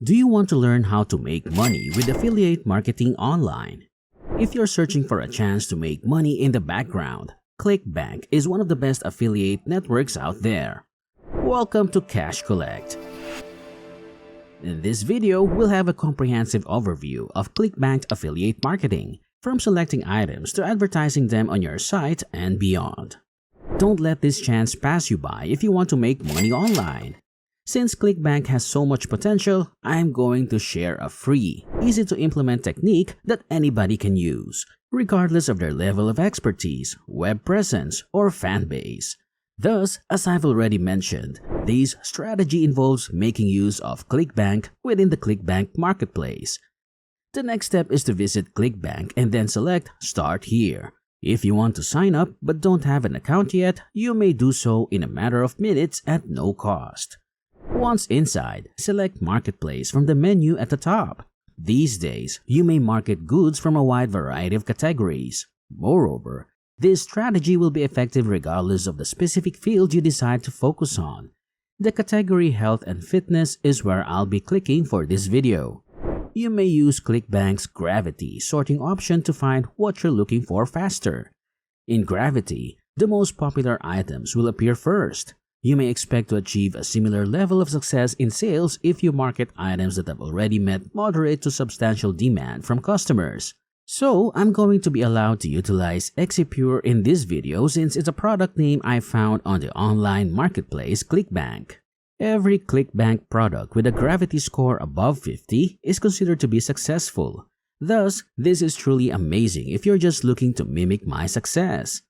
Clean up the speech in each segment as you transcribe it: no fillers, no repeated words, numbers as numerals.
Do you want to learn how to make money with affiliate marketing online? If you're searching for a chance to make money in the background, Clickbank is one of the best affiliate networks out there. Welcome to Cash Collect. In this video, we'll have a comprehensive overview of Clickbank affiliate marketing, from selecting items to advertising them on your site and beyond. Don't let this chance pass you by if you want to make money online. Since Clickbank has so much potential, I'm going to share a free, easy-to-implement technique that anybody can use, regardless of their level of expertise, web presence, or fan base. Thus, as I've already mentioned, this strategy involves making use of Clickbank within the Clickbank marketplace. The next step is to visit Clickbank and then select Start Here. If you want to sign up but don't have an account yet, you may do so in a matter of minutes at no cost. Once inside, select Marketplace from the menu at the top. These days, you may market goods from a wide variety of categories. Moreover, this strategy will be effective regardless of the specific field you decide to focus on. The category Health and Fitness is where I'll be clicking for this video. You may use Clickbank's Gravity sorting option to find what you're looking for faster. In Gravity, the most popular items will appear first. You may expect to achieve a similar level of success in sales if you market items that have already met moderate to substantial demand from customers. So, I'm going to be allowed to utilize Exipure in this video since it's a product name I found on the online marketplace Clickbank. Every Clickbank product with a gravity score above 50 is considered to be successful. Thus, this is truly amazing if you're just looking to mimic my success.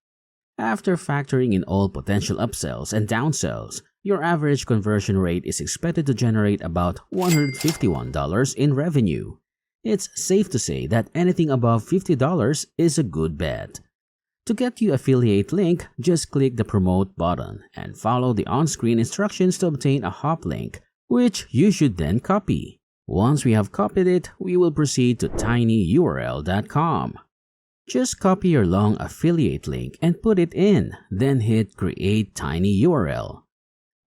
After factoring in all potential upsells and downsells, your average conversion rate is expected to generate about $151 in revenue. It's safe to say that anything above $50 is a good bet. To get you affiliate link, just click the promote button and follow the on-screen instructions to obtain a hop link, which you should then copy. Once we have copied it, we will proceed to tinyurl.com. Just copy your long affiliate link and put it in, then hit Create Tiny URL.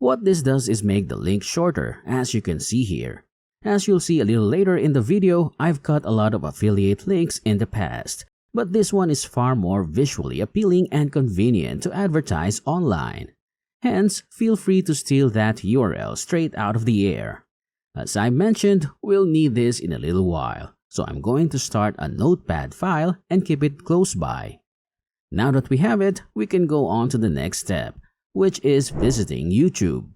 What this does is make the link shorter, as you can see here. As you'll see a little later in the video, I've cut a lot of affiliate links in the past, but this one is far more visually appealing and convenient to advertise online. Hence, feel free to steal that URL straight out of the air. As I mentioned, we'll need this in a little while. So I'm going to start a notepad file and keep it close by. Now that we have it, we can go on to the next step, which is visiting YouTube.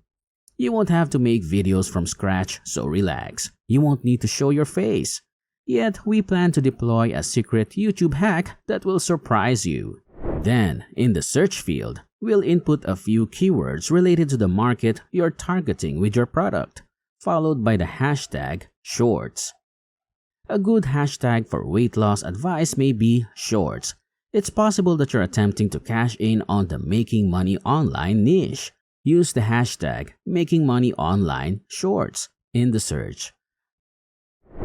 You won't have to make videos from scratch, so relax. You won't need to show your face. Yet, we plan to deploy a secret YouTube hack that will surprise you. Then, in the search field, we'll input a few keywords related to the market you're targeting with your product, followed by the hashtag shorts. A good hashtag for weight loss advice may be shorts. It's possible that you're attempting to cash in on the making money online niche. Use the hashtag making money online shorts in the search.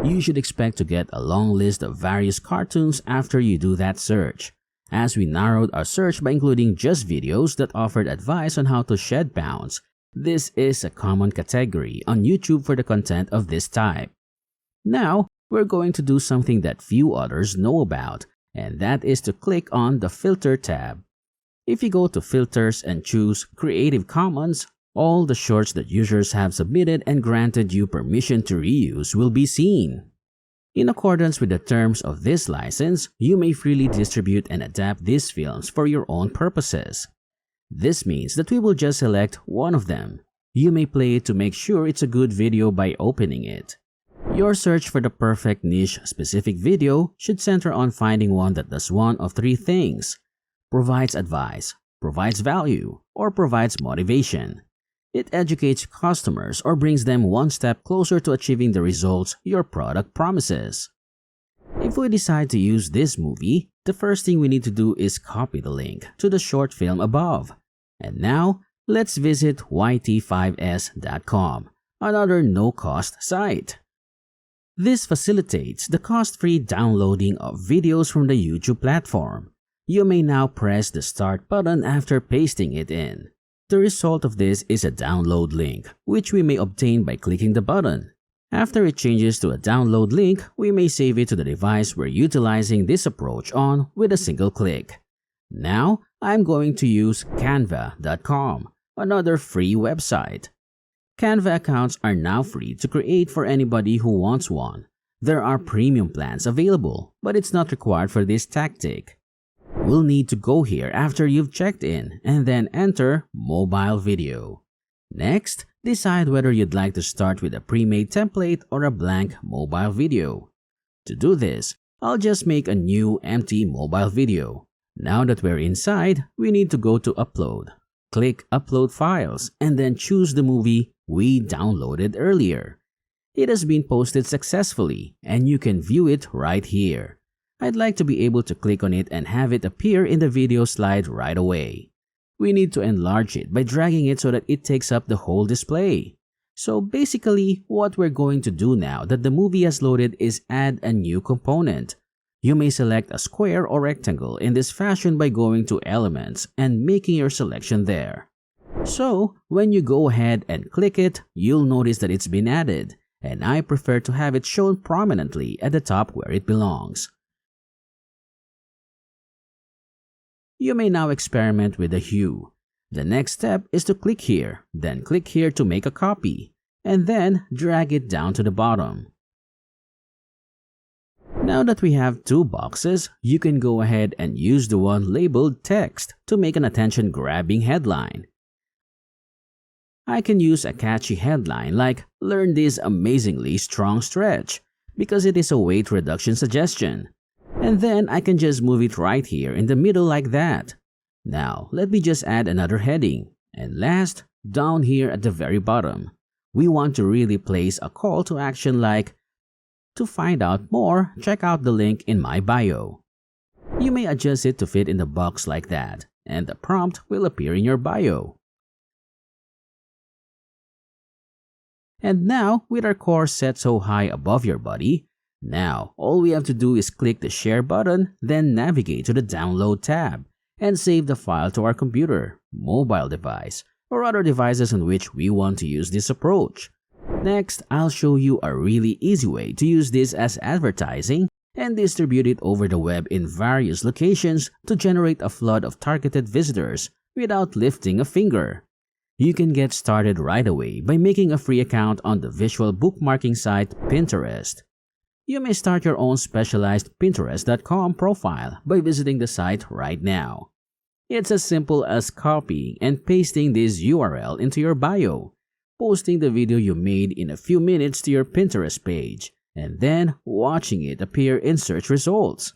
You should expect to get a long list of various cartoons after you do that search, as we narrowed our search by including just videos that offered advice on how to shed pounds. This is a common category on YouTube for the content of this type. Now, we're going to do something that few others know about, and that is to click on the Filter tab. If you go to Filters and choose Creative Commons, all the shorts that users have submitted and granted you permission to reuse will be seen. In accordance with the terms of this license, you may freely distribute and adapt these films for your own purposes. This means that we will just select one of them. You may play it to make sure it's a good video by opening it. Your search for the perfect niche-specific video should center on finding one that does one of three things: provides advice, provides value, or provides motivation. It educates customers or brings them one step closer to achieving the results your product promises. If we decide to use this movie, the first thing we need to do is copy the link to the short film above. And now, let's visit yt5s.com, another no-cost site. This facilitates the cost-free downloading of videos from the YouTube platform. You may now press the Start button after pasting it in. The result of this is a download link, which we may obtain by clicking the button. After it changes to a download link, we may save it to the device we're utilizing this approach on with a single click. Now, I'm going to use canva.com, another free website. Canva accounts are now free to create for anybody who wants one. There are premium plans available, but it's not required for this tactic. We'll need to go here after you've checked in and then enter mobile video. Next, decide whether you'd like to start with a pre-made template or a blank mobile video. To do this, I'll just make a new empty mobile video. Now that we're inside, we need to go to Upload. Click Upload Files and then choose the movie we downloaded earlier. It has been posted successfully and you can view it right here. I'd like to be able to click on it and have it appear in the video slide right away. We need to enlarge it by dragging it so that it takes up the whole display. So basically, what we're going to do now that the movie has loaded is add a new component. You may select a square or rectangle in this fashion by going to Elements and making your selection there. So, when you go ahead and click it, you'll notice that it's been added, and I prefer to have it shown prominently at the top where it belongs. You may now experiment with the hue. The next step is to click here, then click here to make a copy, and then drag it down to the bottom. Now that we have two boxes, you can go ahead and use the one labeled text to make an attention-grabbing headline. I can use a catchy headline like "Learn this amazingly strong stretch" because it is a weight reduction suggestion. And then I can just move it right here in the middle like that. Now, let me just add another heading. And last, down here at the very bottom, we want to really place a call to action like, "To find out more, check out the link in my bio." You may adjust it to fit in the box like that, and the prompt will appear in your bio. And now, with our core set so high above your body, now all we have to do is click the Share button, then navigate to the Download tab, and save the file to our computer, mobile device, or other devices on which we want to use this approach. Next, I'll show you a really easy way to use this as advertising and distribute it over the web in various locations to generate a flood of targeted visitors without lifting a finger. You can get started right away by making a free account on the visual bookmarking site Pinterest. You may start your own specialized Pinterest.com profile by visiting the site right now. It's as simple as copying and pasting this URL into your bio, posting the video you made in a few minutes to your Pinterest page, and then watching it appear in search results.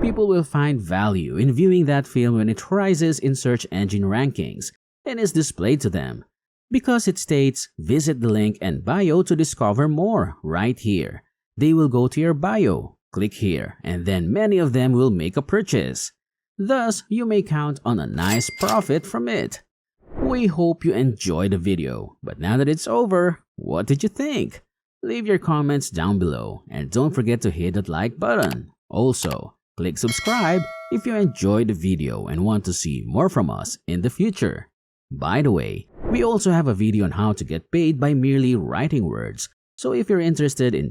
People will find value in viewing that film when it rises in search engine rankings and is displayed to them, because it states, "Visit the link and bio to discover more" right here. They will go to your bio, click here, and then many of them will make a purchase. Thus, you may count on a nice profit from it. We hope you enjoyed the video, but now that it's over, what did you think? Leave your comments down below and don't forget to hit that like button. Also, click subscribe if you enjoyed the video and want to see more from us in the future. By the way, we also have a video on how to get paid by merely writing words, so if you're interested in